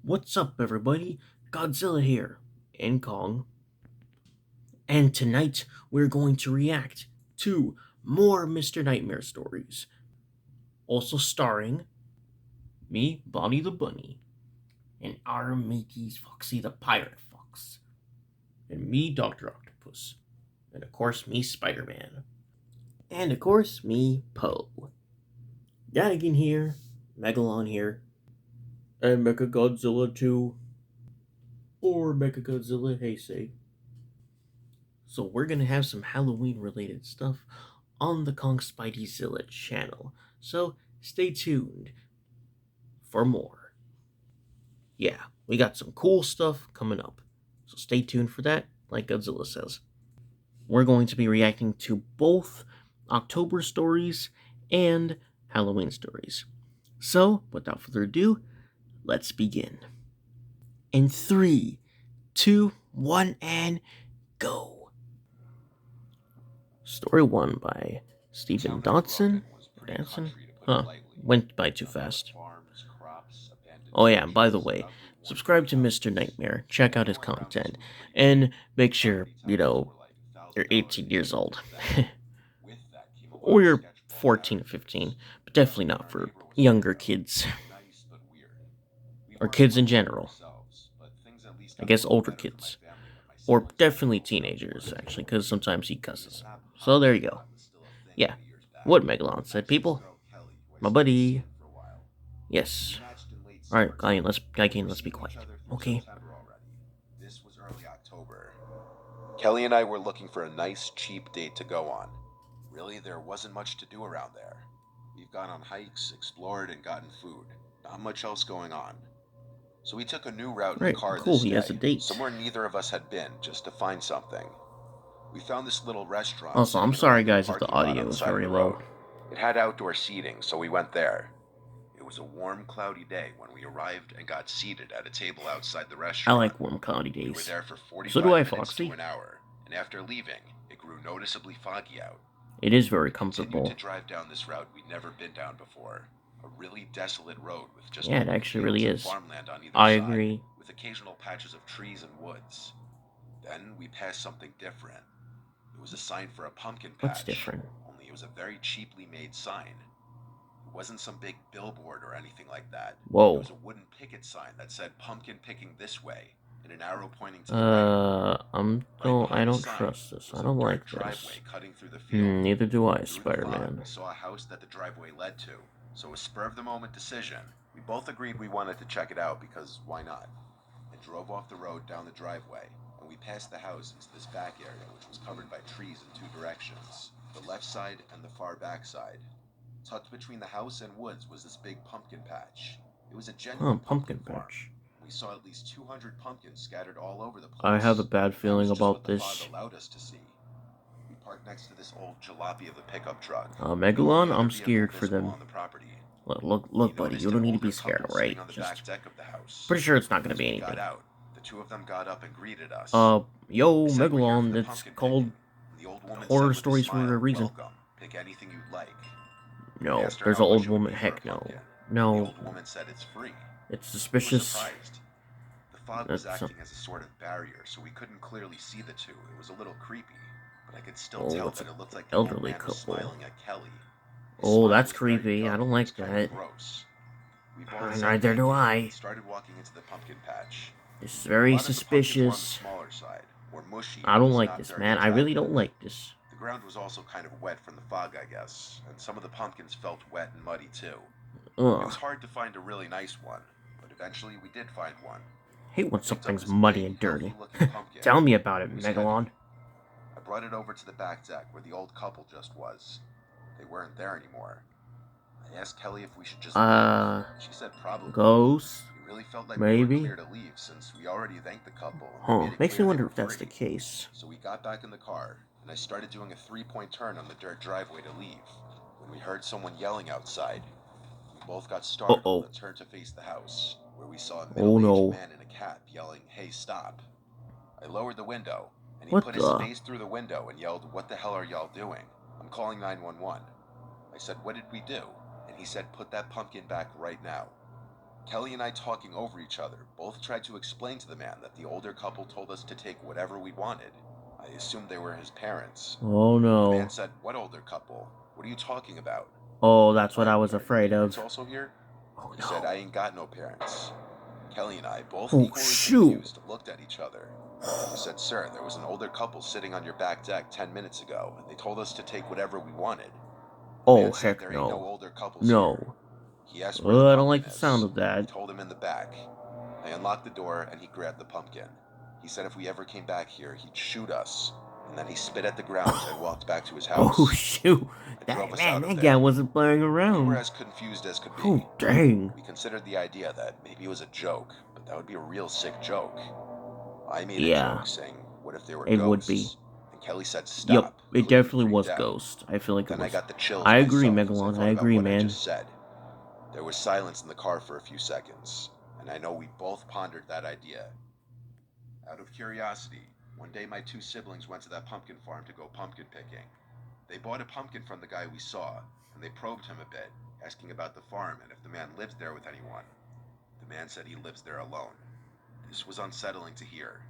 What's up, everybody? Godzilla here, and Kong. And tonight we're going to react to more Mr. Nightmare stories. Also starring me, Bonnie the Bunny, and our mateys Foxy the Pirate Fox, and me, Dr. Octopus, and of course me, Spider Man, and of course me, Poe. Gadigan here, Megalon here, and Mechagodzilla 2, or Mechagodzilla Heisei. So we're gonna have some Halloween related stuff on the Kong Spideyzilla channel. So stay tuned for more. Yeah, we got some cool stuff coming up. So stay tuned for that, like Godzilla says. We're going to be reacting to both October stories and Halloween stories. So, without further ado, let's begin. In 3, 2, 1, and go. Story 1 by Stephen Dodson. Danson? Huh. Went by too fast. Oh yeah, by the way, subscribe to Mr. Nightmare, check out his content, and make sure, you're 18 years old. Or you're 14 or 15, but definitely not for younger kids. Or kids in general. I guess older kids. Or definitely teenagers, actually, because sometimes he cusses. So there you go. Yeah, what Megalon said, people. My buddy. Yes. Alright, let's be quiet. Okay. This was early October. Kelly and I were looking for a nice, cheap date to go on. Really, there wasn't much to do around there. We've gone on hikes, explored, and gotten food. Not much else going on. So we took a new route in the Right, car cool, this he has a day, date. somewhere neither of us had been, just to find something. We found this little restaurant Also, I'm sitting in an sorry, open guys, if the parking lot on audio the is side of very the low. road. It had outdoor seating, so we went there. It was a warm, cloudy day when we arrived and got seated at a table outside the I restaurant. like warm, cloudy We were days. there for So do 45 I, minutes to Foxy. an hour, and after leaving, it grew noticeably foggy out. It is very We continued to comfortable. drive down this route we'd never been down before. A really desolate road with just Yeah, it open actually fields really and is. farmland on either I side, agree. with occasional patches of trees and woods. Then we passed something different. It was a sign for a pumpkin What's patch, different? only it was a very cheaply made sign. It wasn't some big billboard or anything like that. It Whoa. was a wooden picket sign that said pumpkin picking this way, and an arrow pointing to the right. Right I behind the don't sign trust this. was I a don't dirt like this. driveway cutting through the field. Neither do I, Through the fog, Spider-Man. we saw a house that the driveway led to, so a spur of the moment decision. We both agreed we wanted to check it out because why not? I drove off the road down the driveway, and we passed the house into this back area, which was covered by trees in two directions, the left side and the far back side. Tucked between the house and woods was this big pumpkin patch. It was a Huh, genuine pumpkin pumpkin farm. patch. We saw at least 200 pumpkins scattered all over the I have a place, bad and that was feeling just what about the fog this. allowed us to see. We parked next to this old jalopy of a pickup truck, the only Megalon, other I'm vehicle scared for visible them. on the property. Look, We buddy, noticed you an don't need to older be scared, couple sitting alright? on the Just back deck of the house. pretty sure it's not gonna As be we got anything. out, the two of them got up and greeted us. I Yo, said, "We're here for Megalon, the it's pumpkin picking." called And the old woman horror said with a stories for a smile, reason. "Welcome. Pick anything you'd like." I No, asked her there's how an much old it would woman. be for a Heck no. pumpkin, and the No, old woman said it's free. it's We were suspicious. surprised. The fog was That's acting as a sort of barrier, so we couldn't clearly see the two. It was a little creepy, but I could still oh, tell it's that an it looked like the old elderly man was couple. smiling at Kelly. His Oh, smile that's was very creepy. I dark don't and it was like kind of that. gross. We both said Neither thank do you and I. started walking into the pumpkin patch. This is A very lot of the pumpkins were on the suspicious. smaller side, were mushy, I but don't just like not this, very man. I really attractive. don't like this. The ground was also kind of wet from the fog, I guess, and some of the pumpkins felt wet and muddy too. It was Ugh. hard to find a really nice one, but eventually we did find one. Hate I when picked up something's this muddy big, and healthy dirty. looking pumpkin. Tell me about It it, was heavy. Megalon. I brought it over to the back deck where the old couple just was. They weren't there anymore. I asked Kelly if we should just leave. Uh, She said probably. Ghost? It really felt like we were Maybe? clear to leave since we already thanked the couple and they Huh. made it Makes clear me they wonder were if that's the free. case. So we got back in the car and I started doing a 3-point turn on the dirt driveway to leave when we heard someone yelling outside. We both got startled Uh-oh. and turned to face the house, where we saw a Oh middle-aged no. man in a cap yelling, "Hey, stop." I lowered the window, and he What put his the? face through the window and yelled, "What the hell are y'all doing? I'm calling 911." I said, "What did we do?" And he said, "Put that pumpkin back right now." Kelly and I talking over each other both tried to explain to the man that the older couple told us to take whatever we wanted. I assumed they were his parents. Oh The man no. said, "What older couple? What are you talking about?" Oh, that's what Why, I was are your afraid parents of. also here? Oh He said, "I no. ain't got no parents." Kelly and I, both Oh equally shoot. confused, looked at each other. I said, "Sir, there was an older couple sitting on your back deck 10 minutes ago, and they told us to take whatever we wanted." The Oh man said, heck "There ain't no no. older couples here." No. He asked where the I don't like pumpkin the sound is. of I that. told him in the back. I unlocked the door and he grabbed the pumpkin. He said if we ever came back here, he'd shoot us. And then he spit at the ground and walked back to his Oh house. shoot. I drove That us man, out of that guy there. wasn't playing We were around. as confused as could Oh be. dang. We considered the idea that maybe it was a joke, but that would be a real sick joke. I made a Yeah, joke saying, "What if they were it would be. ghosts?" And Kelly said, Yep, "Stop," it clearly definitely freaked was out. Ghost. I feel like it Then I was. got the chills I agree, myself as I Megalon. I thought about agree, what I man. just said. There was silence in the car for a few seconds, and I know we both pondered that idea. Out of curiosity, one day my two siblings went to that pumpkin farm to go pumpkin picking. They bought a pumpkin from the guy we saw, and they probed him a bit, asking about the farm and if the man lives there with anyone. The man said he lives there alone. This was unsettling to hear.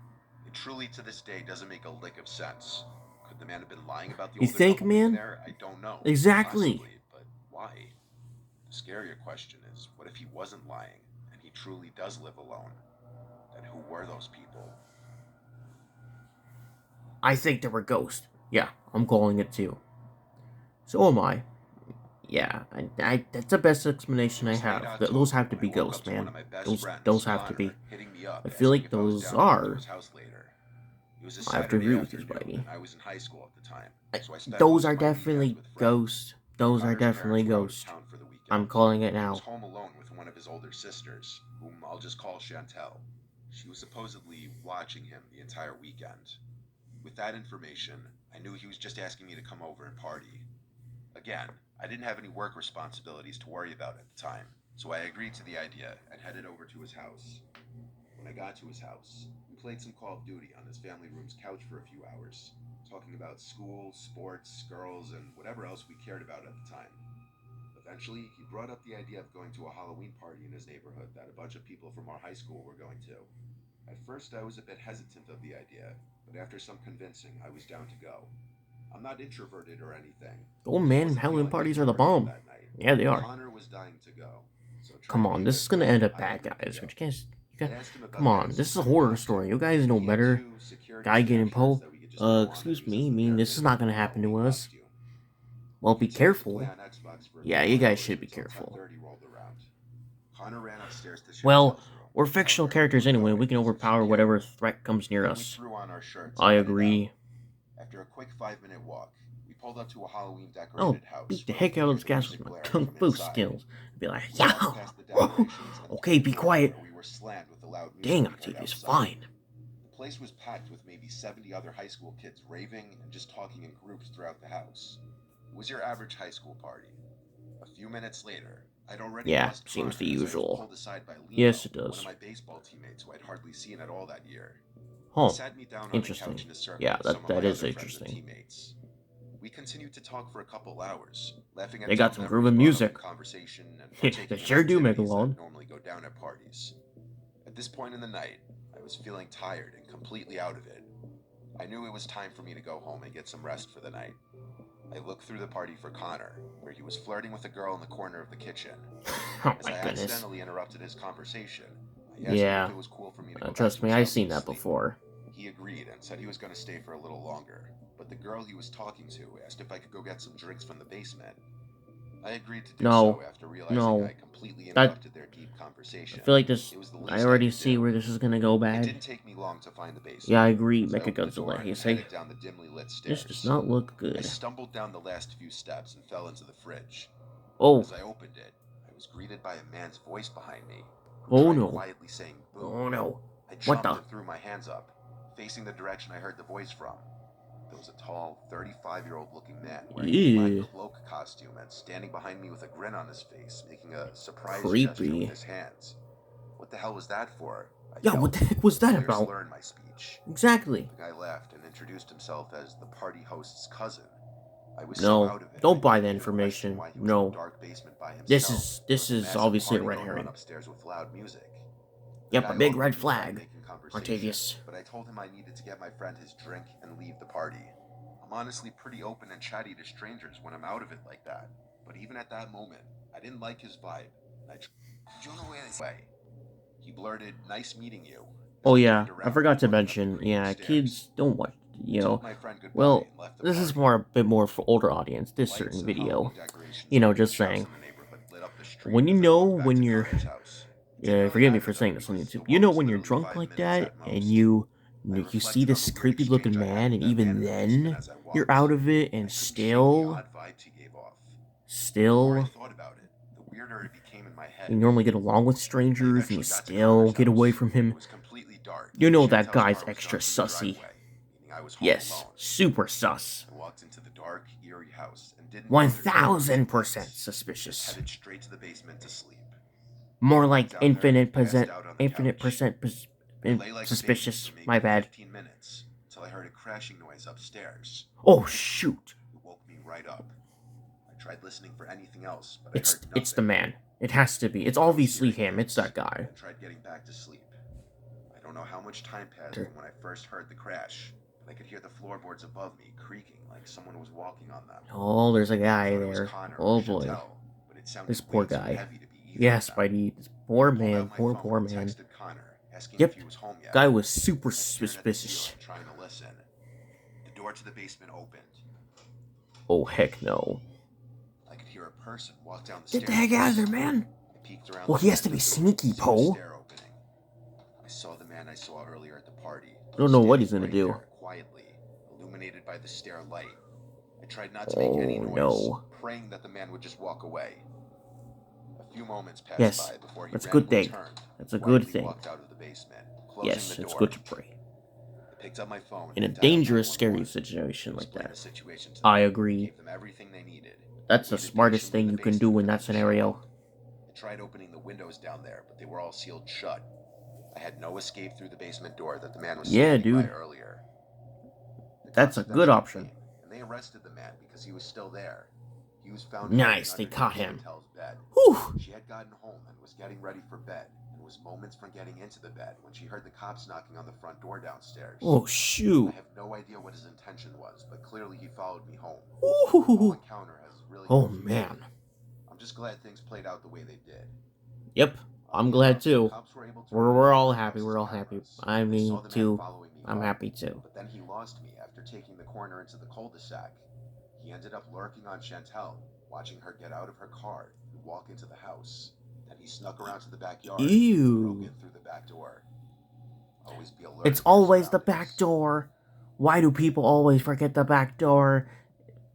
It truly to this day doesn't make a lick of sense. Could the man have been lying about the You older think, couple being man? there? I don't know. Exactly. Possibly, but why? The scarier question is, what if he wasn't lying, and he truly does live alone? Then who were those people? I think they were ghosts. Yeah, I'm calling it too. So am I. Yeah, that's the best It explanation I was late have. Those October have to when I be woke ghosts, up to one man. of my best Those friends, have to be. Connor, hitting me up I feel asking like if I was those down to come to are. his house later. It was a I have to Saturday agree with you, afternoon, Spidey. and I was in high school at the time, so I spent Those most are of my weekends definitely with friends. ghosts. Those are Connor's definitely parents were out of ghosts. town for the I'm weekend. calling it He was now. home alone with one of his older sisters, whom I'll just call Chantel. She was supposedly watching him the entire weekend. With that information, I knew he was just asking me to come over and party. Again, I didn't have any work responsibilities to worry about at the time, so I agreed to the idea and headed over to his house. When I got to his house, we played some Call of Duty on his family room's couch for a few hours, talking about school, sports, girls, and whatever else we cared about at the time. Eventually, he brought up the idea of going to a Halloween party in his neighborhood that a bunch of people from our high school were going to. At first, I was a bit hesitant of the idea, but after some convincing, I was down to go. I'm not introverted or anything. Oh I just man, wasn't Halloween feeling good parties are to the work out bomb. that night. Yeah, they are. Connor was dying to go, so trying Come to be on, a this good is gonna friend, end up I bad, agreed to guys. go. But you guys, I asked him come about on. getting This some is a time horror off, story. You guys know and he had better. two security Guy getting snapshots Poe. that we could just throw on and Excuse use as me. I the mean, bare this is minimum not gonna of a happen to Halloween us. costume. Well, We be continued to play careful. on Xbox for a Yeah, few you more guys hours should be until careful. 10:30 rolled around. Connor ran upstairs to Well, Chantel's room, we're tell fictional her where we characters were anyway. We going can so she overpower knew. whatever threat comes near Then we us. threw on our shirts I and headed out. agree. After a quick 5-minute walk, we pulled up to a Halloween I'll decorated house beat the where we heck could out of hear those the guys with music my blaring kung from fu inside. skills. Be like, We yeah. walked past the decorations and Okay, through be the door quiet. where we were slammed with the loud music Dang, we heard Octavius, outside. fine. The place was packed with maybe 70 other high school kids raving and just talking in groups throughout the house. It was your average high school party. A few minutes later, I'd already Yeah, lost seems the Connor as I was usual. pulled aside by Yes, Lino, it one of does. my baseball teammates who I'd hardly seen at all that year. He Huh. sat me down on a Interesting. couch in a circle Yeah, with some of that my is other friends and interesting. teammates. We continued to talk for a couple hours, laughing They at got dumb some memories groovy brought up in music. conversation and They partaking in sure do, activities Megalon. that normally go down at parties. At this point in the night, I was feeling tired and completely out of it. I knew it was time for me to go home and get some rest for the night. I looked through the party for Connor, where he was flirting with a girl in the corner of the kitchen. Oh As my I goodness. accidentally interrupted his conversation, I asked him Yeah. if it was cool for me to go back Trust to me, his I've house seen and that sleep. before. He agreed and said he was going to stay for a little longer, but the girl he was talking to asked if I could go get some drinks from the basement. I agreed to do No. so after realizing No. I completely That. interrupted their deep I conversation. feel like this. It was the I least I already could see do. where this is gonna go It bad. didn't take me long to find the basement. Yeah, I agree. As I opened the door Mechagodzilla, you and say? headed down the dimly lit This does stairs, not look I good. stumbled down the last few steps and fell into the fridge. Oh. As I opened it, I was greeted by a man's voice behind me, who Oh tried no. quietly saying boo. Oh no. I What jumped the? and threw my hands up, facing the direction I heard the voice from. There was a tall, 35-year-old looking man wearing a black Ew. cloak costume and standing behind me with a grin on his face, making a surprised gesture Creepy. with his hands. What the hell was that for? I Yeah, yelled, what the heck was with a that clear about? slur in my speech. Exactly. The guy laughed and introduced himself as the party host's cousin. I was so No, out of it, I don't buy the couldn't even question information. why he was in the No, dark basement by this himself. is There this was a is massive obviously a party red going on herring. upstairs with loud music. The Yep, a guy big offered red me to try flag, making conversation, Octavius. but I told him I needed to get my friend his drink and leave the party. I'm honestly pretty open and chatty to strangers when I'm out of it like that. But even at that moment, I didn't like his vibe. I way. He blurted, "Nice meeting you," as Oh I yeah, turned I around, forgot to walking up the mention. creaking Yeah, stairs. kids don't watch. I You told know, my friend goodbye well, and left the this is party. more a bit more for older audience. The This lights certain of Halloween video. decorations You on know, the just beach house saying. in the neighborhood lit up the street When you as I know walked back when to you're, Connor's house. Didn't yeah, really forgive me matter for though saying this on because the YouTube. You walk know was when you're literally drunk 5 like minutes that at and most. you I you see reflected on this the weird creepy looking exchange I had man with and that man even in the basement then as I you're walked. out of it I and couldn't shake the still odd vibes he gave off. The more I still thought about it, the weirder it became in my you head. normally get along with I strangers and you eventually got to still Connor's get away house. from It him. was completely dark, You and know that Chantel's guy's car was extra dumped in the sussy. driveway, meaning I was home Yes, alone. super sus. I walked into the dark, eerie house and didn't bother turning on any 1000% lights. Just suspicious. headed straight to the basement to sleep. More I went like down there and passed out on the infinite couch. percent I lay like a baby suspicious. for My maybe bad. 15 minutes until I heard a crashing noise upstairs. Oh shoot. It woke me right up. I tried listening for anything else, but I heard It's the nothing. man. It has to be. It's I was obviously hearing him. It's things that guy. and tried getting back to sleep. I don't know how much time passed from when I first heard the crash, but I could hear the floorboards above me creaking like someone was walking on them. Oh, there's a I guy thought it was there. Connor Oh or boy. Chantel, but it sounded This way poor too guy. heavy to be either Yeah, of them. Spidey. This poor I pulled man. out my Poor, phone poor and man. texted Connor, asking if Yep. he was home yet. Guy was super I stared at the suspicious. ceiling, trying to listen. The door to the basement opened. Oh, heck no. I could hear a person walk down the Get stairs. the heck out of there, man. I peeked around Well, the he has to bend be of the door sneaky, see the Poe. stair opening. I saw the man I saw earlier at the party. I don't know what standing he's gonna right do. there, quietly, illuminated by the stair light. I tried not to make any Oh noise, no. praying that the man would just walk away. A few moments passed Yes, by before he that's a good randomly thing. turned That's a and good quietly thing. walked out of the basement, closing Yes, the it's door. good to pray. I picked up my phone In a and dialed dangerous, scary 911. situation like Explained that. the situation to I them, agree. gave them everything they needed. That's the Waited smartest patiently in thing the you can basement do in for that them to show scenario. up. I tried opening the windows down there, but they were all sealed shut. I had no escape through the basement door that the man was Yeah, standing by dude. earlier. The That's cops a good eventually option. came, and they arrested the man because he was still there. He was found Nice, hiding they caught underneath him. Chantel's bed. Whew. She had gotten home and was getting ready for bed, and was moments from getting into the bed when she heard the cops knocking on the front door downstairs. Oh I shoot. have no idea what his intention was, but clearly he followed me home. The whole Ooh. encounter has really Oh confused man. me. I'm just glad things played out the way they did. Yep. I'm Oddly glad enough, the too. cops were able to We're remove all the happy. house's We're all happy. cameras, I and they saw mean the man too. following me I'm home. happy too. But then he lost me after taking the corner into the cul-de-sac. He ended up lurking on Chantel, watching her get out of her car and walk into the house. Then he snuck around to the backyard and broke Ew. in through the back door. Always be alert. It's to your always the surroundings. back door. Why do people always forget the back door?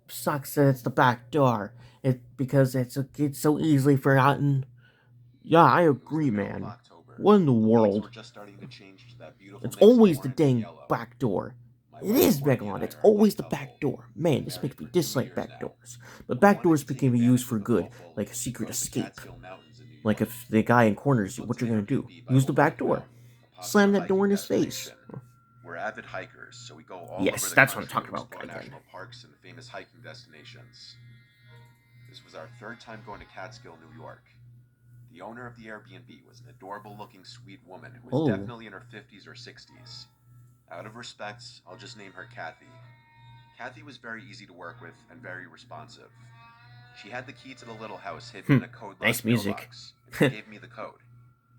Sucks that it's the back door. Because it's so easily forgotten. Yeah, I It was the agree, middle of man. October. What in the The leaves were world? just starting to change to that beautiful It's mix of always the orange and dang yellow. back door. My It wife is Courtney Megalon. and I It's are a always young the couple. back door. We've Man, been this married makes me for 2 dislike years back now. doors. But We back wanted doors to take became used advantage for of the good, hopeful like a secret go to the escape. Catskill Mountains in New Like York. if the guy incorners you, Booked what an you're gonna do? Airbnb by Use the Old back Lake door. Mountain, a popular Slam that door hiking in his face. destination. We're avid hikers, so we go all Yes, over the that's what I'm country talking to about explore again. national parks and famous hiking destinations. This was our 3rd time going to Catskill, New York. The owner of the Airbnb was an adorable-looking sweet woman who was Oh. definitely in her 50s or 60s. Out of respect, I'll just name her Kathy. Kathy was very easy to work with and very responsive. She had the key to the little house hidden in a code-locked Nice music. mailbox, and she gave me the code.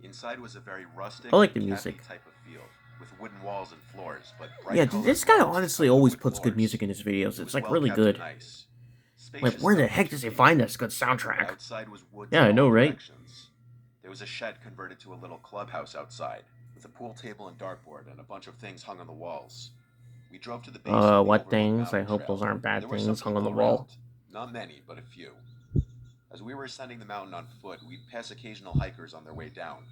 Inside was a very rustic, I like the and music. Kathy type of feel, with wooden walls and floors, but bright Yeah, colored this guy rugs honestly covered always wood puts good floors. music in his videos. It It's was like well really kept and good. nice. Like, Spacious where the enough heck for does he convenience. find this good The soundtrack? outside was woods Yeah, I in know, all right? directions. There was a shed converted to a little clubhouse outside, with a pool table and dartboard and a bunch of things hung on the walls. We drove to the base of the What Overlook things? I Mountain hope Trail. those aren't bad There were some things hung on people the wall. around. Not many, but a few. As we were ascending the mountain on foot, we'd pass occasional hikers on their way down.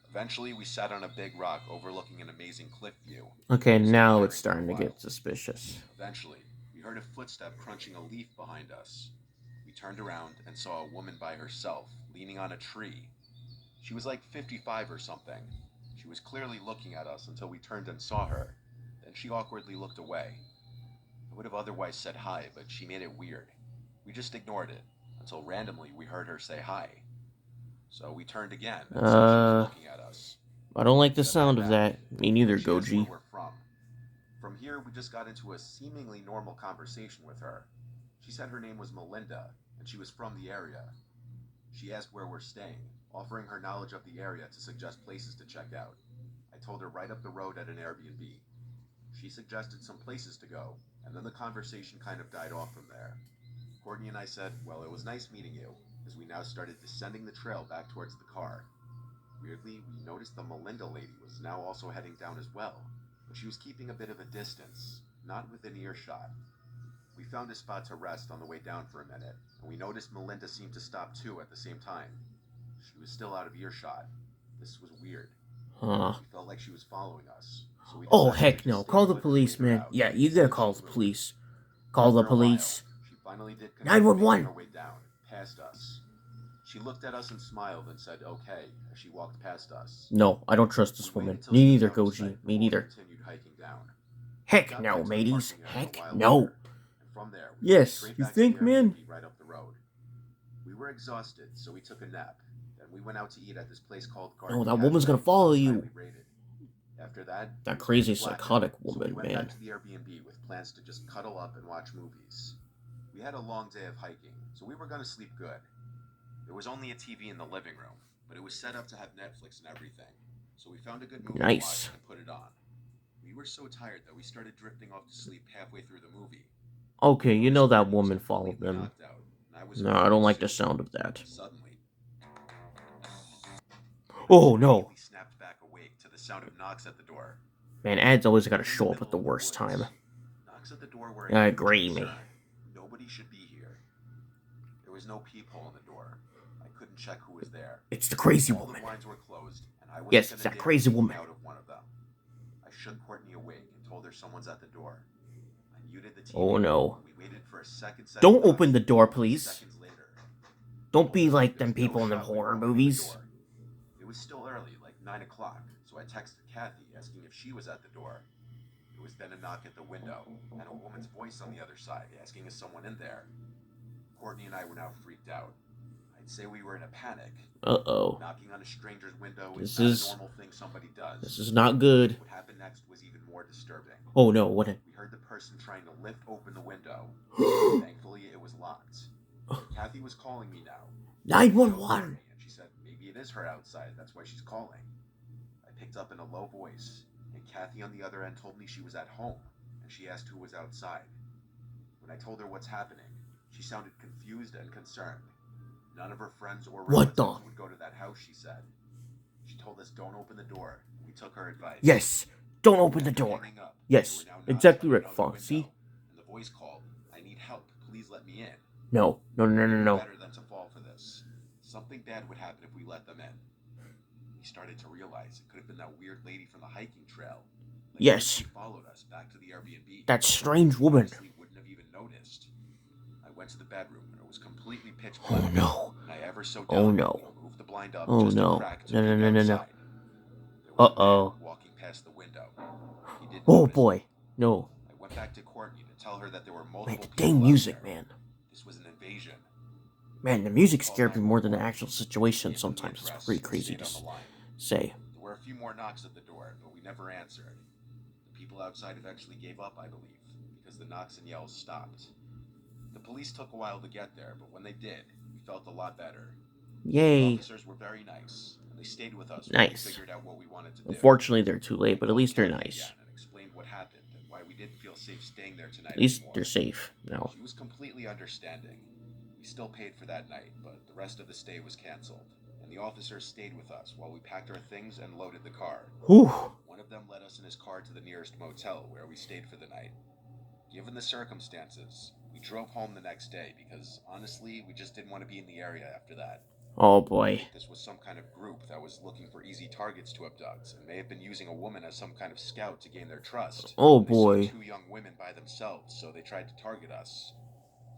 Eventually, we sat on a big rock overlooking an amazing cliff view. Okay, It was now admiring it's for a starting to while. get suspicious. Eventually, we heard a footstep crunching a leaf behind us. We turned around and saw a woman by herself, leaning on a tree. She was like 55 or something. She was clearly looking at us until we turned and saw her. Then she awkwardly looked away. I would have otherwise said hi, but she made it weird. We just ignored it, until randomly we heard her say hi. So we turned again and saw she was looking at us. I don't like We the said hi sound of back. that. Me neither, She asked where Goji. we're from. From here, we just got into a seemingly normal conversation with her. She said her name was Melinda, and she was from the area. She asked where we're staying, offering her knowledge of the area to suggest places to check out. I told her right up the road at an Airbnb. She suggested some places to go, and then the conversation kind of died off from there. Courtney and I said, well, it was nice meeting you, as we now started descending the trail back towards the car. Weirdly, we noticed the Melinda lady was now also heading down as well, but she was keeping a bit of a distance, not within earshot. We found a spot to rest on the way down for a minute, and we noticed Melinda seemed to stop too at the same time. She was still out of earshot. This was weird. Huh. We felt like she was following us, so we Oh, decided to heck just no. stay Call the put and police, wait her man. out, Yeah, you see gotta if call she the moved. police. Call the After a while, police. she finally did continue 911. making her way down, past us. She looked at us and smiled and said okay as she walked past us. No, I don't trust this We waited woman. till Me she was neither, out of Goji. sight Me before we neither. continued hiking down. We Heck got no, back to the mateys. parking area a Heck while no. later, and from there we went Yes, straight you back think, to the man? Airbnb right up the road. We were exhausted, so we took a nap. Then we went out to eat at this place called Garden No, that woman's gonna Cafe, follow which was you. highly rated. After that, That it was crazy pitch black psychotic out, so we woman, went man. back to the Airbnb with plans to just cuddle up and watch movies. We had a long day of hiking, so we were gonna sleep good. There was only a TV in the living room, but it was set up to have Netflix and everything, so we found a good movie to Nice. watch and put it on. We were so tired that we started drifting off to sleep halfway through the movie. Okay, you know that Courtney was woman followed completely them. knocked out, and I was No, I feeling don't it like the soon. sound of that. Suddenly, Oh, I no. immediately snapped back awake to the sound of knocks at the door. Man, ads always gotta We were in show the up at the middle of worst woods. time. Knocks at the door were I a huge agree, concern. me. Nobody should be here. There was no peephole in the door. I couldn't check who was there. It's the crazy All the woman. blinds were closed, and I wasn't Yes, gonna it's that dare crazy peek woman. out of one of them. I shook Courtney awake and told her someone's at the door. I muted the TV. Oh, no. We waited for a second set Don't of knocks, open the door, and please. seconds later, Don't be like there's them people no in them shot we were horror opening the movies. door. It was still early, like 9 o'clock, so I texted Kathy asking if she was at the door. There was then a knock at the window, and a woman's voice on the other side asking if someone in there. Courtney and I were now freaked out. I'd say we were in a panic. Uh-oh. Knocking on a stranger's window This is not is- a normal thing somebody does. This is not good. What happened next was even more disturbing. Oh, no, what a... We heard the person trying to lift open the window. Thankfully, it was locked. Kathy was calling me now. 911! And she said maybe it is her outside, that's why she's calling. I picked up in a low voice, and Kathy on the other end told me she was at home, and she asked who was outside. When I told her what's happening, she sounded confused and concerned. None of her friends or What relatives the- would go to that house, she said. She told us don't open the door. We took her advice. Yes! Don't open the After door. hanging up, Yes, there were now knocks exactly on right, another Fox. See? window, and the voice called, I need help. Please let me in. No, no, no, no, We knew no. better than to fall for this. Something bad would happen if we let them in. We started to realize it could have been that weird lady from the hiking trail. Like Yes. She followed us back to the Airbnb. That strange woman. Honestly, wouldn't have even noticed. I went to the bedroom and it was completely pitch black. Oh, no. And I ever so Oh, no. delicately moved the blind up Oh, just no. a crack to No, no, peek no, no, no. outside. There was a Uh-oh. man walking past the window. He didn't Oh, notice boy. me. No. I went back to Courtney to tell her that there were multiple Man, the people dang out music, there. man. This was an invasion. Man, the music scared me more than the actual situation sometimes. It's pretty crazy to say. There were a few more knocks at the door, but we never answered. The people outside eventually gave up, I believe, because the knocks and yells stopped. The police took a while to get there, but when they did, we felt a lot better. The Yay. officers were very nice, and they stayed with us while Nice. we figured out what we wanted to do. Unfortunately, they're too late, but at least they're Kathy nice. again and explained what happened and why we didn't feel safe staying there tonight At least anymore. they're safe now. She was completely understanding. We still paid for that night, but the rest of the stay was canceled, and the officers stayed with us while we packed our things and loaded the car. Whew. One of them led us in his car to the nearest motel where we stayed for the night. Given the circumstances, we drove home the next day because, honestly, we just didn't want to be in the area after that. Oh, boy. This was some kind of group that was looking for easy targets to abduct and may have been using a woman as some kind of scout to gain their trust. Oh, They saw boy. 2 young women by themselves, so they tried to target us.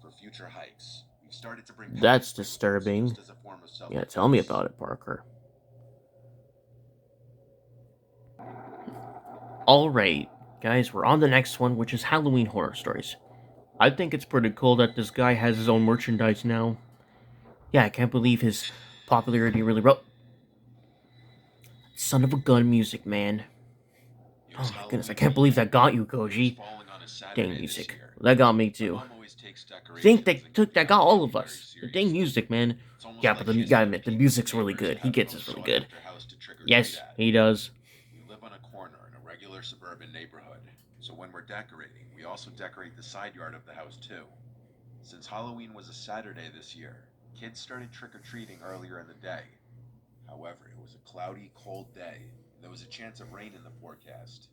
For future hikes, we've started to bring That's pepper sprinklers disturbing. just as a form of Yeah, self-defense. tell me about it, Parker. Alright, guys, we're on the next one, which is Halloween horror stories. I think it's pretty cool that this guy has his own merchandise now. Yeah, I can't believe his popularity really rose. Son of a gun music, man. It Oh was my goodness, I Halloween can't believe that weekend. got you, It was Koji. falling on a Dang Saturday this music. year. That got me My too. mom always takes Think decorations that and took giving that got out all candy of very us. The dang seriously. music, man. It's almost Yeah, like but you she's gotta gonna admit, the peek at the music's really neighbors good. and He have them gets all us really sought good. after house to trick or treat Yes, at. he does. We live on a corner in a regular suburban neighborhood, so when we're decorating, we also decorate the side yard of the house too. Since Halloween was a Saturday this year, kids started trick or treating earlier in the day. However, it was a cloudy, cold day, and there was a chance of rain in the forecast.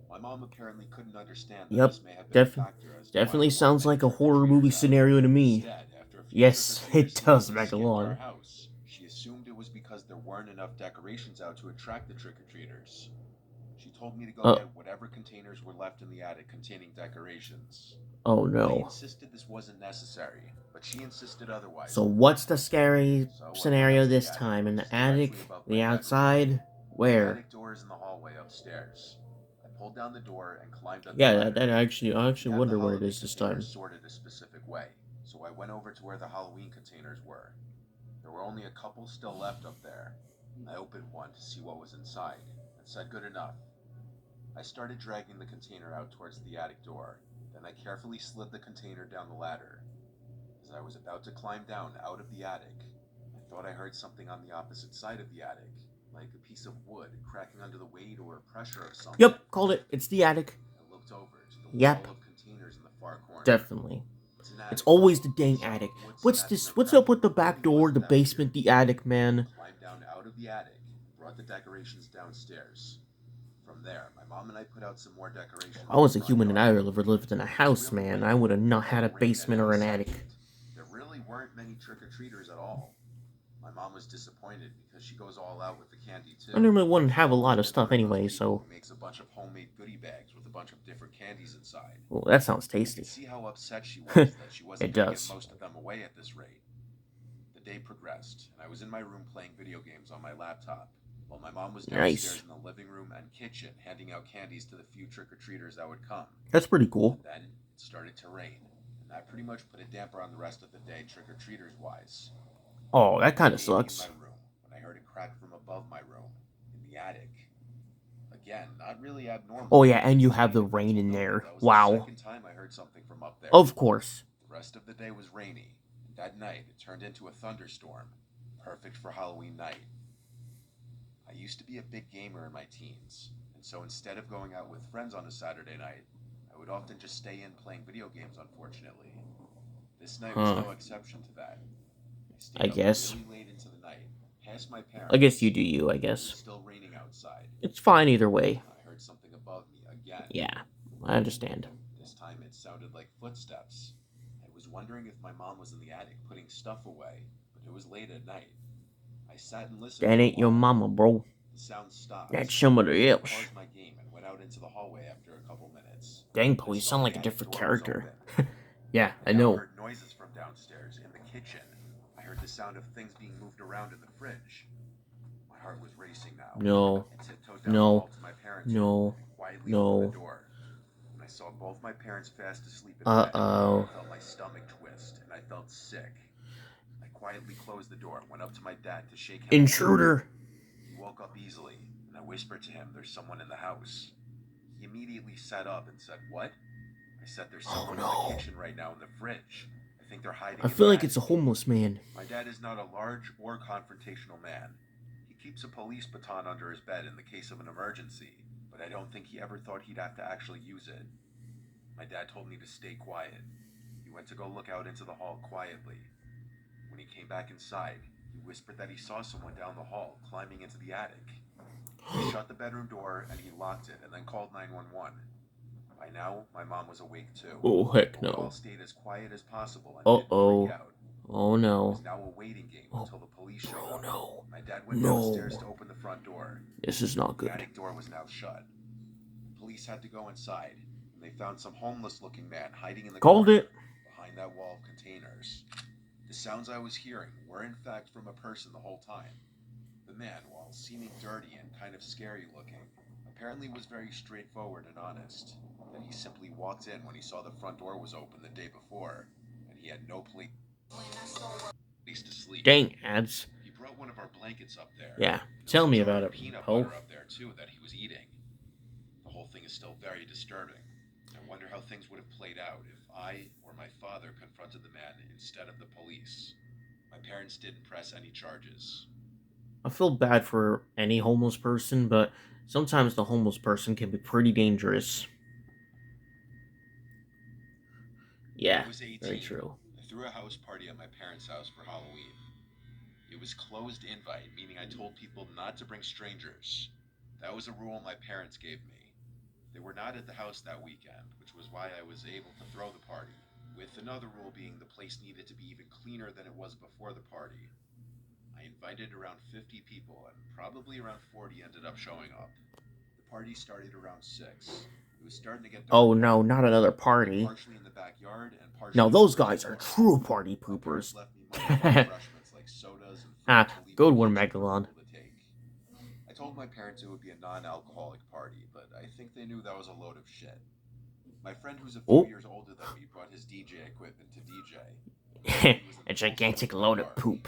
My mom apparently couldn't understand that Yep, this may have been a def- factor as to why definitely there weren't sounds many like a trick or horror movie treaters out. scenario to me. Instead, after a few trick or Yes, treaters it seeing does, us skip our Megalon. house, she assumed it was because there weren't enough decorations out to attract the trick or treaters. She told me to go Uh, get whatever containers were left in the attic containing decorations. oh I no. insisted this wasn't necessary, but she insisted So otherwise what's anyway. the scary So I went up scenario to the this attic, time? In which the is directly attic? above my The bedroom. outside? The Where? attic door is in the hallway upstairs. I pulled down the door and climbed up the Yeah, that ladder. I We actually had the wonder where it holiday is this containers time. sorted a specific way, so I went over to where the Halloween containers were. There were only a couple still left up there. I opened one to see what was inside and said good enough. I started dragging the container out towards the attic door. Then I carefully slid the container down the ladder. As I was about to climb down out of the attic, I thought I heard something on the opposite side of the attic, like a piece of wood cracking under the weight or pressure of something. Yep, called it. It's the attic. I looked over to the wall Yep, of containers in the far corner. definitely. It's an It's attic always the wall, dang so attic. wood What's smashing this? or What's up cracking with the back really door, wasn't the that weird. basement, the attic, I man? climbed down out of the attic and brought the decorations downstairs. From there, my mom and I put out some more decorations I in the was a front human and I yard. ever lived in a It was house, really man. I rainy would have and not thought it had a would rain at basement or any an attic. second. There really weren't many trick or treaters at all. My mom was disappointed because she goes all out with the candy I too. normally wouldn't She's have a always lot of been stuff one of those anyway, people so who makes a bunch of homemade goodie bags with a bunch of different candies inside. well, that sounds I could tasty. see how upset she was that she wasn't It going to give does. most of them away at this rate. The day progressed, and I was in my room playing video games on my laptop, while my mom was downstairs Nice. in the living room and kitchen handing out candies to the few trick or treaters that would come. That's pretty cool. And then it started to rain, and that pretty much put a damper on the rest of the day trick or treaters wise. Oh, that I was kind of gaming in my sucks. room when I heard a crack from above my room, in the attic. Again, not really Oh abnormal, yeah, and you but have the later friends rain will in note that there. that was the Wow. second time I heard something from up there. Of course. The rest of the day was rainy, and that night it turned into a thunderstorm, perfect for Halloween night. I used to be a big gamer in my teens, and so instead of going out with friends on a Saturday night, I would often just stay in playing video games, unfortunately. This night was Huh. no exception to that. I I stayed up guess. really late into the night, past my I guess you parents, do you, I and it was guess. still raining outside. It's fine either way. I heard something above me again. Yeah, I understand. This time it sounded like footsteps. I was wondering if my mom was in the attic putting stuff away, but it was late at night. I sat and listened That for a ain't your while. mama, bro. The sound stopped. That's somebody So I else. paused my game and went out into the hallway after a couple minutes. Dang, I police saw sound the like a attic different door was character. open. Yeah, I I now know. heard noises from downstairs in the kitchen. I heard the sound of things being moved around in the fridge. My heart was racing now. No, I tiptoed down the no, hall to my parents' room no, and quietly opened the no. door. When I saw both my parents fast asleep in bed, I Uh-oh. felt my stomach twist and I felt sick. I quietly closed the door and went up to my dad to shake him awake. Intruder. He woke up easily, and I whispered to him, "There's someone in the house." He immediately sat up and said, "What?" I said, "There's Oh someone in no. the kitchen right now in the fridge. I think they're hiding I in feel the like it's a attic." homeless man. My dad is not a large or confrontational man. He keeps a police baton under his bed in the case of an emergency, but I don't think he ever thought he'd have to actually use it. My dad told me to stay quiet. He went to go look out into the hall quietly. When he came back inside, he whispered that he saw someone down the hall climbing into the attic. He shut the bedroom door and he locked it and then called 911. By now, my mom was awake too. Oh, heck But we all no. stayed as quiet as possible and didn't freak Uh-oh. out. Oh It no. was now a waiting game Oh, until the police showed oh up. no. My dad went downstairs No. to open the front door. This is not The good. attic door was now shut. The police had to go inside, and they found some homeless-looking man hiding in the Called corner it. behind that wall of containers. The sounds I was hearing were in fact from a person the whole time. The man, while seeming dirty and kind of scary looking, apparently was very straightforward and honest. that he simply walked in when he saw the front door was open the day before, and he had no place to sleep. Dang, ads. He brought one of our blankets up there. Yeah, There was tell a me jar about of it, peanut Poe. butter up there too that he was eating. The whole thing is still very disturbing. I wonder how things would have played out if I or my father confronted the man instead of the police. My parents didn't press any charges. I feel bad for any homeless person, but sometimes the homeless person can be pretty dangerous. Yeah, I was 18. very true. I threw a house party at my parents' house for Halloween. It was closed invite, meaning I told people not to bring strangers. That was a rule my parents gave me. They were not at the house that weekend, which was why I was able to throw the party, with another rule being the place needed to be even cleaner than it was before the party. I invited around 50 people, and probably around 40 ended up showing up. The party started around 6. It was starting to get dark. Oh no, not another party. Partially in the backyard and partially. Now those guys are true party poopers. Refreshments like sodas and Ah, good one, Megalon. I told my parents it would be a non-alcoholic party, but I think they knew that was a load of shit. My friend who's a few years older than me brought his DJ equipment to DJ. A gigantic load of poop.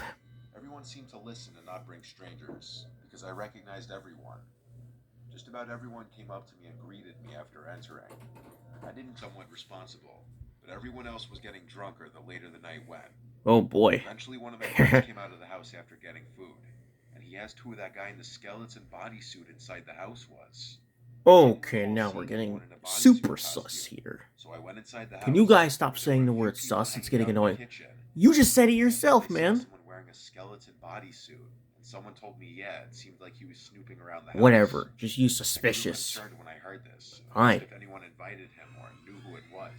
Everyone seemed to listen and not bring strangers, because I recognized everyone. Just about everyone came up to me and greeted me after entering. I didn't somewhat responsible, but everyone else was getting drunker the later the night went. Oh boy. Eventually one of my friends came out of the house after getting food, and he asked who that guy in the skeleton bodysuit inside the house was. Okay, now we're getting super sus here. So I went inside the house. Can you guys stop saying the word sus? It's getting annoying. You just said it yourself, man. Someone wearing a skeleton bodysuit, and someone told me, yeah, it seemed like he was snooping around the house. Whatever, just use suspicious. I was concerned when I heard this. Fine. If anyone invited him or knew who it was.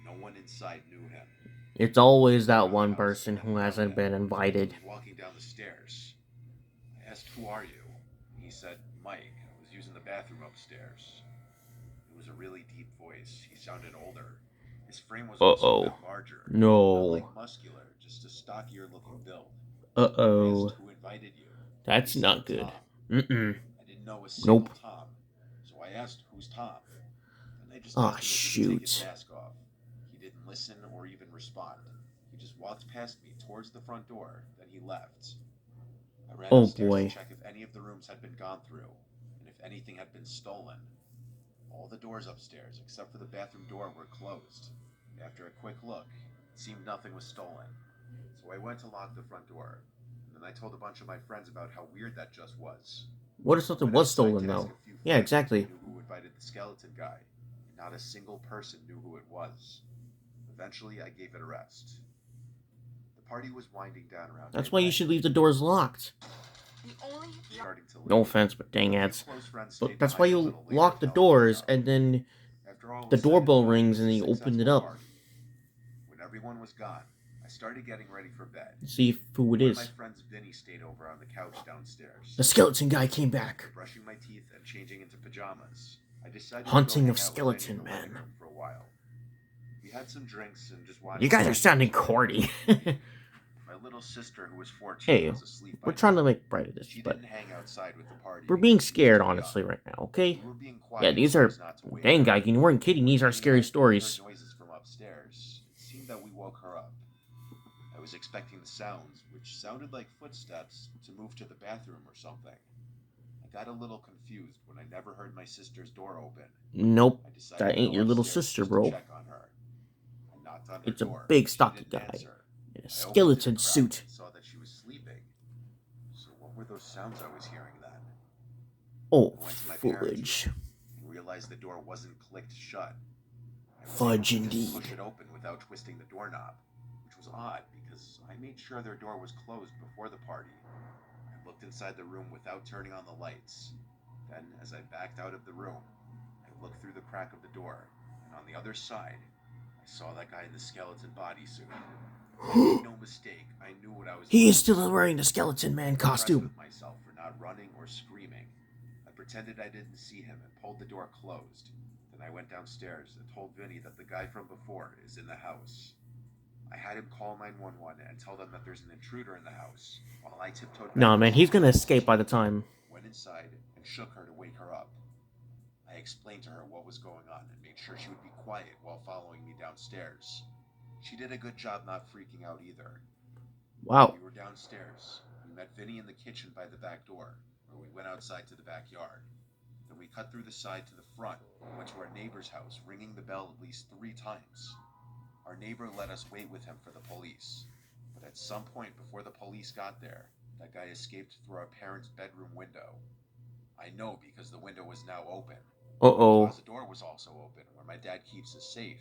No one inside knew him. It's always that one person who hasn't been invited. Walking down the stairs. I asked, who are you? He said, Mike. I was using the bathroom upstairs. It was a really deep voice. He sounded older. His frame was also a bit larger. No. Not like muscular, just a stockier looking build. Uh-oh. Who invited you? That's not good. Mm-mm. I didn't know a single Tom. So I asked, who's Tom? And they just asked him to take his mask off. He didn't listen or even respond. He just walked past me towards the front door, then he left. I ran upstairs to check if any of the rooms had been gone through, and if anything had been stolen. All the doors upstairs, except for the bathroom door, were closed. After a quick look, it seemed nothing was stolen. So I went to lock the front door, and then I told a bunch of my friends about how weird that just was. What if something was stolen, though? Yeah, exactly. Knew who invited the skeleton guy. Not a single person knew who it was. Eventually, I gave it a rest. The party was winding down around. That's why you should leave the doors locked. No offense, but dang ads. But that's why you lock the doors, and then the doorbell rings, and then you open it up. When everyone was gone, I started getting ready for bed. See who it is. My friend's Vinny stayed over on the couch downstairs. The skeleton guy came back. Brushing my teeth and changing into pajamas. I decided Hunting of skeleton man. For a while. We had some drinks and just watched. You guys are sounding corny. My little sister, who was 14, hey, was asleep. We're trying to make bright of this, she but didn't hang outside with the party. We're being scared, honestly, right now. Okay? We were being quiet, yeah, these are. Dang, guy, you weren't kidding. These are scary stories. Noises from upstairs. It seemed that we woke her up. I was expecting the sounds, which sounded like footsteps, to move to the bathroom or something. I got a little confused when I never heard my sister's door open. Nope, that ain't your little sister, bro. It's a big, stocky guy in a skeleton suit. I saw that she was sleeping. So what were those sounds I was hearing then? Oh, fudge. I realized the door wasn't clicked shut. Fudge indeed. Push it open without twisting the doorknob, which was odd because I made sure their door was closed before the party. I looked inside the room without turning on the lights. Then, as I backed out of the room, I looked through the crack of the door, and on the other side, I saw that guy in the skeleton bodysuit. No mistake, I knew what I was doing. He is still wearing the skeleton man costume. With myself for not running or screaming. I pretended I didn't see him and pulled the door closed. Then I went downstairs and told Vinny that the guy from before is in the house. I had him call 911 and tell them that there's an intruder in the house, while I tiptoed back. Nah, man, he's gonna escape by the time. Went inside and shook her to wake her up. I explained to her what was going on and made sure she would be quiet while following me downstairs. She did a good job not freaking out either. Wow. We were downstairs. We met Vinny in the kitchen by the back door, where we went outside to the backyard. Then we cut through the side to the front and went to our neighbor's house, ringing the bell at least 3 times. Our neighbor let us wait with him for the police. But at some point before the police got there, that guy escaped through our parents' bedroom window. I know because the window was now open. The Uh-oh. closet door was also open, where my dad keeps his safe.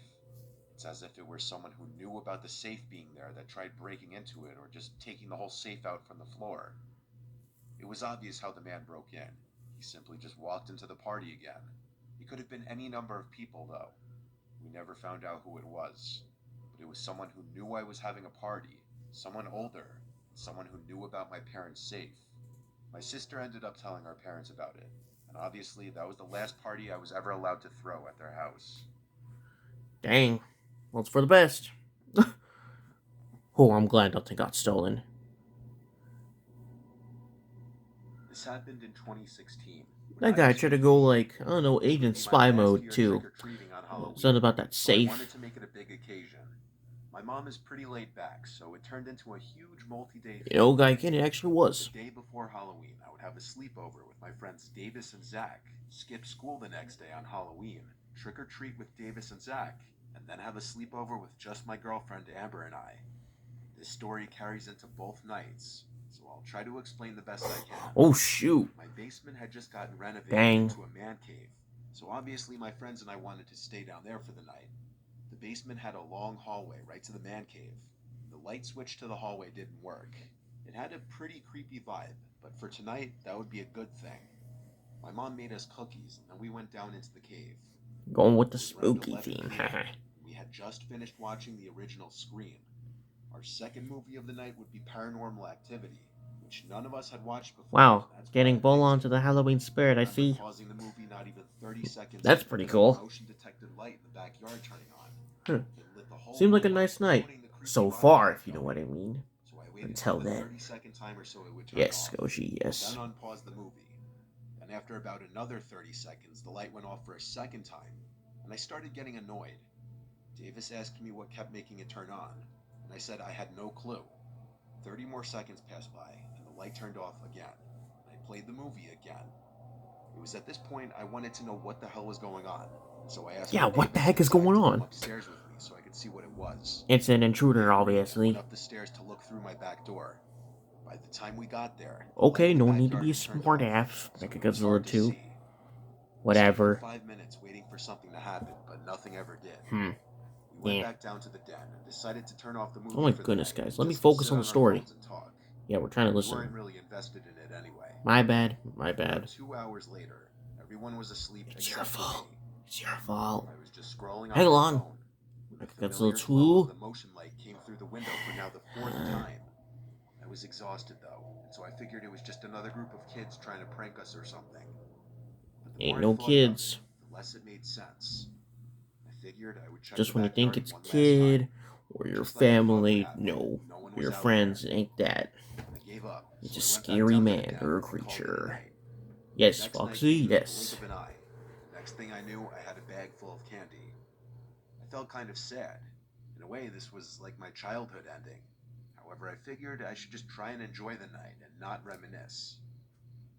It's as if it were someone who knew about the safe being there that tried breaking into it or just taking the whole safe out from the floor. It was obvious how the man broke in. He simply just walked into the party again. It could have been any number of people, though. We never found out who it was. But it was someone who knew I was having a party, someone older, someone who knew about my parents' safe. My sister ended up telling our parents about it, and obviously that was the last party I was ever allowed to throw at their house. Dang. Well, it's for the best. Oh, I'm glad nothing got stolen. This happened in 2016. That guy tried to go like, I don't know, agent spy mode too. Something about that So I safe. wanted to make it a big occasion. My mom is pretty laid back, so it turned into a huge multi-day You know, thing. guy kid, it actually was. The day before Halloween, I would have a sleepover with my friends Davis and Zach, skip school the next day on Halloween, trick or treat with Davis and Zach, and then have a sleepover with just my girlfriend Amber and I. This story carries into both nights, so I'll try to explain the best I can. Oh, shoot. My basement had just gotten renovated Dang. into a man cave, so obviously my friends and I wanted to stay down there for the night. The basement had a long hallway right to the man cave. The light switch to the hallway didn't work. It had a pretty creepy vibe, but for tonight, that would be a good thing. My mom made us cookies, and then we went down into the cave. Going with the It was around spooky 11 theme. p.m. We had just finished watching the original Scream. Our second movie of the night would be Paranormal Activity, which none of us had watched before. Wow, That's getting why full I on to the Halloween spirit, I remember see. pausing the movie not even 30 seconds That's in pretty because cool. the motion detected light in the backyard turning on. Huh. It lit the whole Seemed like a room up, nice night. ruining the creepy So vibe far, I if you know felt. what I mean. So I waited Until for the then. 30-second timer so it would turn Yes, off. Goshi, yes. Then unpause the movie. And after about another 30 seconds, the light went off for a second time, and I started getting annoyed. Davis asked me what kept making it turn on, and I said I had no clue. 30 more seconds passed by, and the light turned off again, and I played the movie again. It was at this point I wanted to know what the hell was going on, and so I asked Yeah, what the Davis heck and is Zach going to come on? upstairs with me so I could see what it was. It's an They intruder, agreed, and I obviously. went up the stairs to look through my back door. By the time we got there, the Okay, light in the no need to backyard be a had turned smart off, ass. so Like a it was Godzilla hard to 2. see. We stood for Whatever. 5 minutes waiting for something to happen, but nothing ever did. Hmm. We went Yeah. back down to the den and decided to turn off the movie Oh my for the goodness, night guys. and Let me just focus sit on on the our story. phones and talk. Yeah, we're trying to We listen. weren't really invested in it anyway. My bad. My About bad. 2 hours later, everyone was asleep It's your except for fault. me. It's your fault. I was just scrolling on Hang my on. phone when Like the a familiar Godzilla glow of 2. the motion light came through the window for now the 4th time. I was exhausted though, and so I figured it was just another group of kids trying to prank us or something. But the Ain't more I no thought about kids. it, the less it made sense. I figured I would check Just the when you think backyard it's one last kid time. or your Just like I thought would family, happen. no. No one Or was your out friends, there. it ain't that. I gave up. It's So a I went back scary down to the man den or and called it a creature. night. Yes, Next night Foxy, came in the yes. blink of an eye. Next thing I knew, I had a bag full of candy. I felt kind of sad. In a way, this was like my childhood ending. However, I figured I should just try and enjoy the night and not reminisce.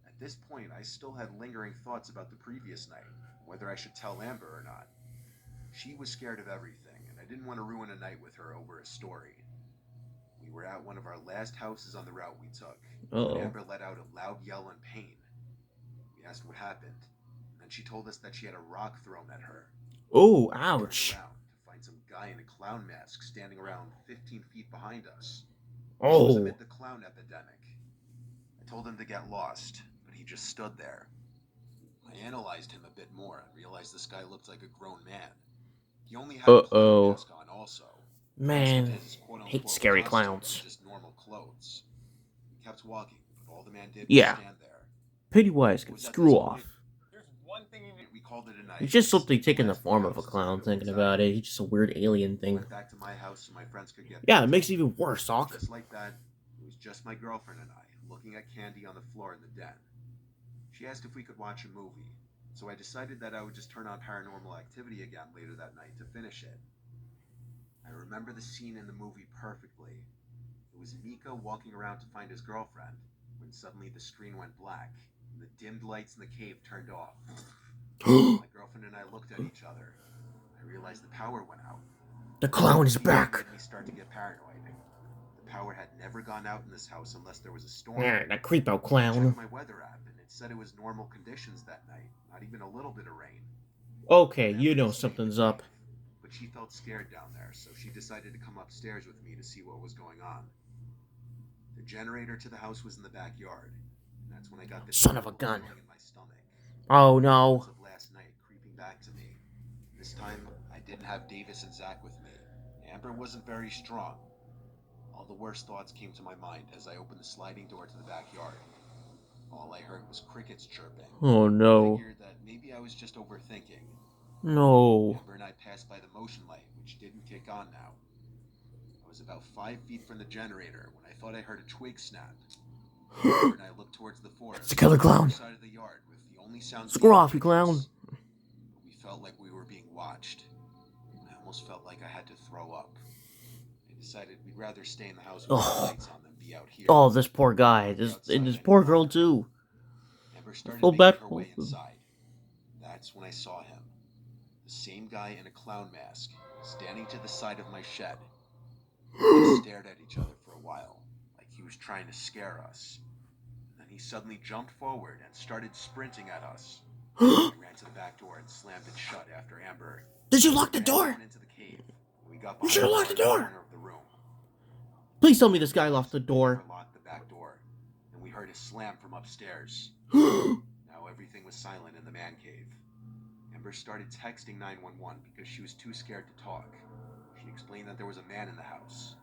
At this point, I still had lingering thoughts about the previous night, whether I should tell Amber or not. She was scared of everything, and I didn't want to ruin a night with her over a story. We were at one of our last houses on the route we took, when Amber let out a loud yell in pain. We asked what happened, and then she told us that she had a rock thrown at her. Oh, We turned ouch. around to find some guy in a clown mask standing around 15 feet behind us. This was Oh. amid the clown epidemic. I told him to get lost, but he just stood there. I analyzed him a bit more and realized this guy looked like a grown man. He only had a clown Uh-oh. mask on also. Man, The rest of his hate quote-unquote scary costume clowns. was just normal clothes. We kept walking, but all the man did was Yeah. stand there. Pennywise It can was at screw this off. point we called it a night. He's just something taking the Last form I of a was clown, tired of thinking anxiety. about it. He's just a weird alien We thing. went back to my house so my friends could get Yeah, it back. makes it even worse, Doc. Just like that, it was just my girlfriend and I looking at candy on the floor in the den. She asked if we could watch a movie, so I decided that I would just turn on Paranormal Activity again later that night to finish it. I remember the scene in the movie perfectly. It was Mika walking around to find his girlfriend when suddenly the screen went black and the dimmed lights in the cave turned off. My girlfriend and I looked at each other. I realized the power went out. The clown is It back. made me start to get paranoid. The power had never gone out in this house unless there was a storm. Yeah, that creepo I clown. checked my weather app and it said it was normal conditions that night, not even a little bit of rain. Okay, you know something's up. But she felt scared down there, so she decided to come upstairs with me to see what was going on. The generator to the house was in the backyard, and that's when I got this Son of a gun. feeling in my stomach. Oh no. Of last night creeping back to me. This time I didn't have Davis and Zach with me. Amber wasn't very strong. All the worst thoughts came to my mind as I opened the sliding door to the backyard. All I heard was crickets chirping. Oh no. I figured that maybe I was just overthinking. No. Amber and I passed by the motion light, which didn't kick on now. I was about 5 feet from the generator when I thought I heard a twig snap. Amber and I looked towards the forest. It's the killer clown. On the side of the yard, with the only sounds. Screw off, you clown. We felt like we were being watched. I almost felt like I had to throw up. I decided we'd rather stay in the house with the lights on than be out here. Oh, this poor guy. This poor girl too. Amber started Feel making bad her for way him. inside. That's when I saw him. The same guy in a clown mask, standing to the side of my shed. We just stared at each other for a while, like he was trying to scare us. Then he suddenly jumped forward and started sprinting at us. I ran to the back door and slammed it shut after Amber. Did you lock the ran door? down into the cave. We got You should have locked the door. corner of the room. Please tell me this guy locked the door. Amber locked the back door, and we heard a slam from upstairs. Now everything was silent in the man cave. Amber started texting 911 because she was too scared to talk. She explained that there was a man in the house.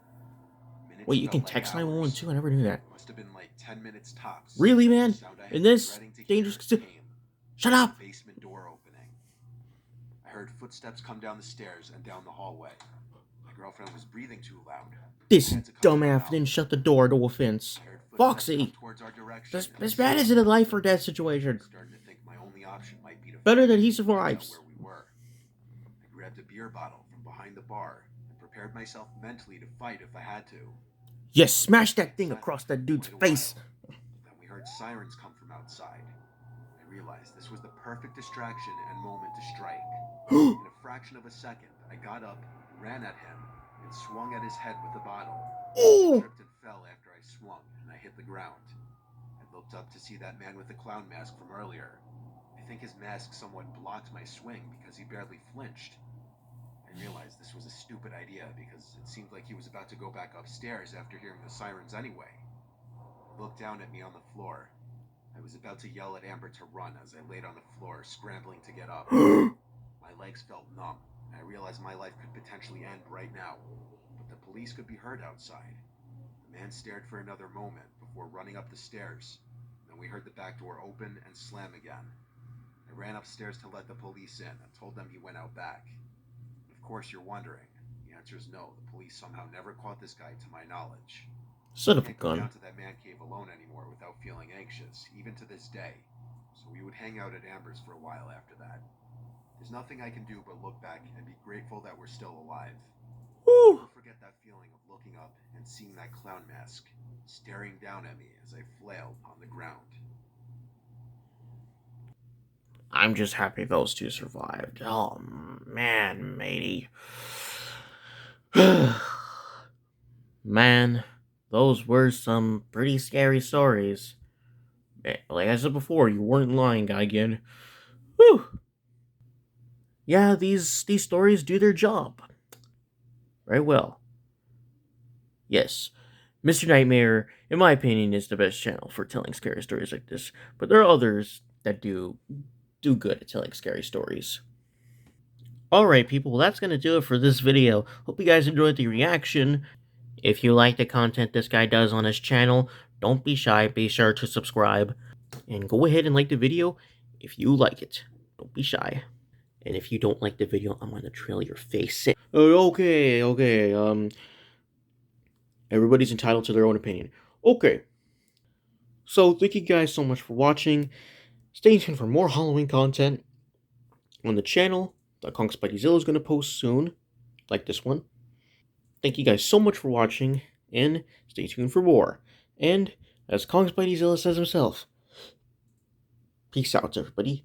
Minutes Wait, you can felt like text 911 hours. too? I never knew that. Must have been like 10 minutes tops. Really, man? The sound I had In been this dreading to hear dangerous... came. Shut up! The basement door opening. I heard footsteps come down the stairs and down the hallway. My girlfriend was breathing too loud. This I had to come dumbass out. didn't shut the door, no offense. I heard footsteps Foxy! come towards our direction, This man is in a life or death situation. I started to think my only option might be to Better that he find out survives. where we were. I grabbed a beer bottle from behind the bar and prepared myself mentally to fight if I had to. Yes, smash that thing across that dude's face. Then we heard sirens come from outside. I realized this was the perfect distraction and moment to strike. In a fraction of a second, I got up, ran at him, and swung at his head with the bottle. I Oh! tripped and fell after I swung, and I hit the ground. I looked up to see that man with the clown mask from earlier. I think his mask somewhat blocked my swing because he barely flinched. I realized this was a stupid idea because it seemed like he was about to go back upstairs after hearing the sirens anyway. He looked down at me on the floor. I was about to yell at Amber to run as I laid on the floor, scrambling to get up. My legs felt numb, and I realized my life could potentially end right now. But the police could be heard outside. The man stared for another moment before running up the stairs. Then we heard the back door open and slam again. I ran upstairs to let the police in and told them he went out back. Of course you're wondering. The answer is no. The police somehow never caught this guy to my knowledge. Son of a I can't go gun. down to that man cave alone anymore without feeling anxious, even to this day. So we would hang out at Amber's for a while after that. There's nothing I can do but look back and be grateful that we're still alive. Woo! I'll never forget that feeling of looking up and seeing that clown mask staring down at me as I flailed on the ground. I'm just happy those two survived. Oh, man, matey. Man, those were some pretty scary stories. Like I said before, you weren't lying, Geigen. Whew. Yeah, these stories do their job. Very well. Yes, Mr. Nightmare, in my opinion, is the best channel for telling scary stories like this, but there are others that do good at telling scary stories. Alright people, well, that's going to do it for this video. Hope you guys enjoyed the reaction. If you like the content this guy does on his channel, don't be shy, be sure to subscribe. And go ahead and like the video if you like it. Don't be shy. And if you don't like the video, I'm going to trail your face. Okay. Everybody's entitled to their own opinion. Okay. So, thank you guys so much for watching. Stay tuned for more Halloween content on the channel that Kong Spideyzilla is going to post soon, like this one. Thank you guys so much for watching, and stay tuned for more. And, as Kong Spideyzilla says himself, peace out, everybody.